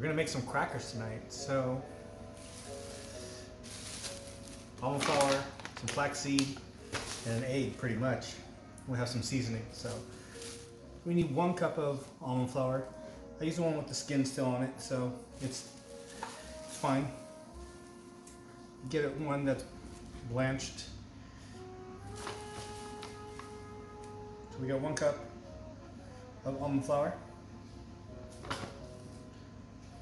gonna make some crackers tonight. So almond flour, some flaxseed, and an egg pretty much. We'll have some seasoning. So we need 1 cup of almond flour. I use the one with the skin still on it, so it's fine. Get it one that's blanched. So we got 1 cup of almond flour.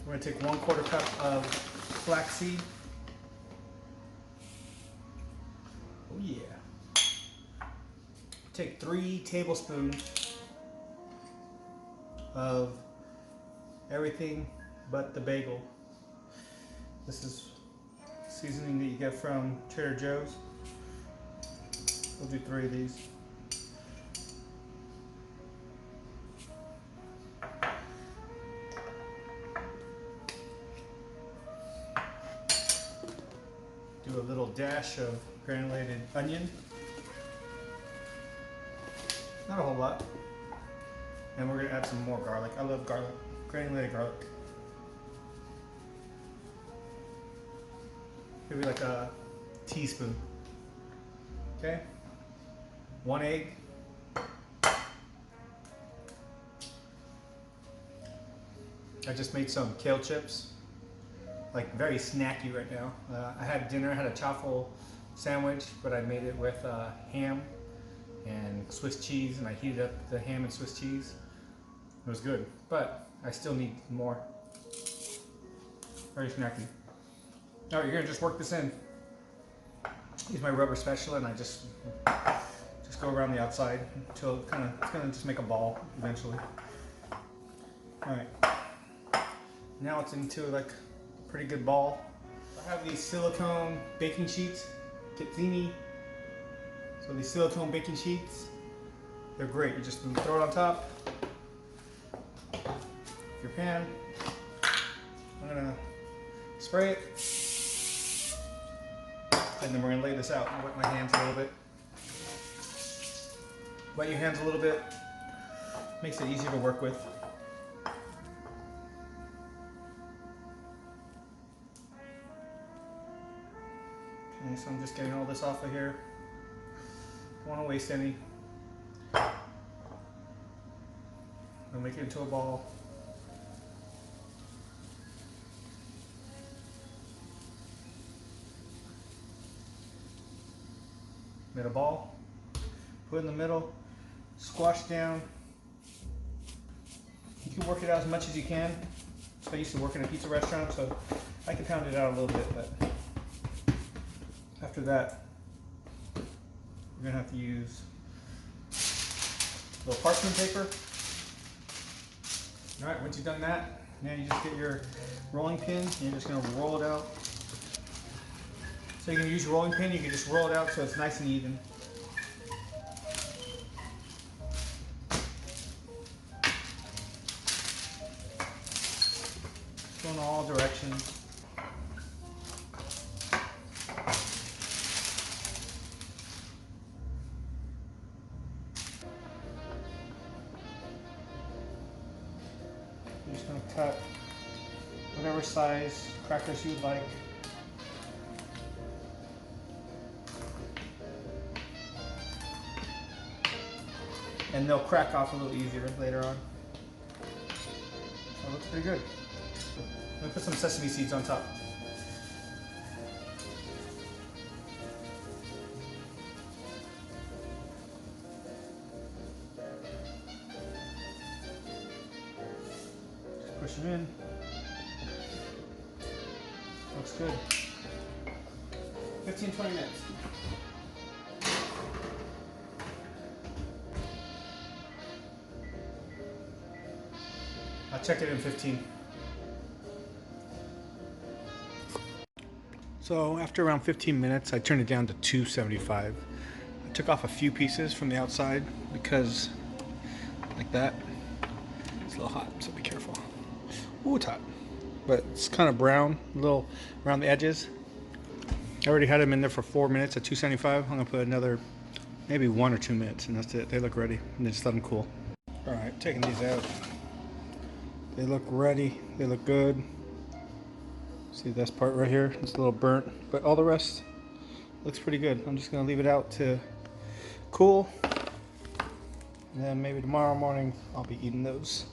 We're gonna take 1/4 cup of flaxseed. Oh yeah. Take 3 tablespoons of everything but the bagel. This is seasoning that you get from Trader Joe's. We'll do 3 of these. Do a little dash of granulated onion. Not a whole lot. And we're going to add some more garlic. I love garlic, granulated garlic. Maybe like a teaspoon. Okay? 1 egg. I just made some kale chips. Like very snacky right now. I had dinner, I had a chaffle sandwich, but I made it with ham and Swiss cheese, and I heated up the ham and Swiss cheese. It was good, but I still need more. Very snacky. All right, you're gonna just work this in. Use my rubber spatula, and I just go around the outside until it's gonna just make a ball eventually. All right, now it's into like a pretty good ball. I have these silicone baking sheets, Katzini. So these silicone baking sheets, they're great. You just throw it on top of your pan. I'm gonna spray it, and then we're gonna lay this out. I'll wet my hands a little bit. Wet your hands a little bit, makes it easier to work with. Okay, so I'm just getting all this off of here. Don't want to waste any. I'll make it into a ball. Made a ball. Put it in the middle. Squash down. You can work it out as much as you can. So I used to work in a pizza restaurant, so I can pound it out a little bit, but after that, we're gonna have to use a little parchment paper. All right, once you've done that, now you just get your rolling pin and you're just gonna roll it out. So you can use your rolling pin, you can just roll it out so it's nice and even. Go in all directions. You're just going to cut whatever size crackers you'd like. And they'll crack off a little easier later on. So it looks pretty good. I'm going to put some sesame seeds on top. Just push them in. Looks good. 15-20 minutes. I'll check it in 15. So after around 15 minutes, I turned it down to 275. I took off a few pieces from the outside because, like that, it's a little hot, so be careful. Ooh, it's hot. But it's kind of brown, a little around the edges. I already had them in there for 4 minutes at 275. I'm gonna put another, maybe 1 or 2 minutes, and that's it. They look ready, and then just let them cool. All right, taking these out. They look ready. They look good. See this part right here? It's a little burnt, but all the rest looks pretty good. I'm just gonna leave it out to cool. And then maybe tomorrow morning I'll be eating those.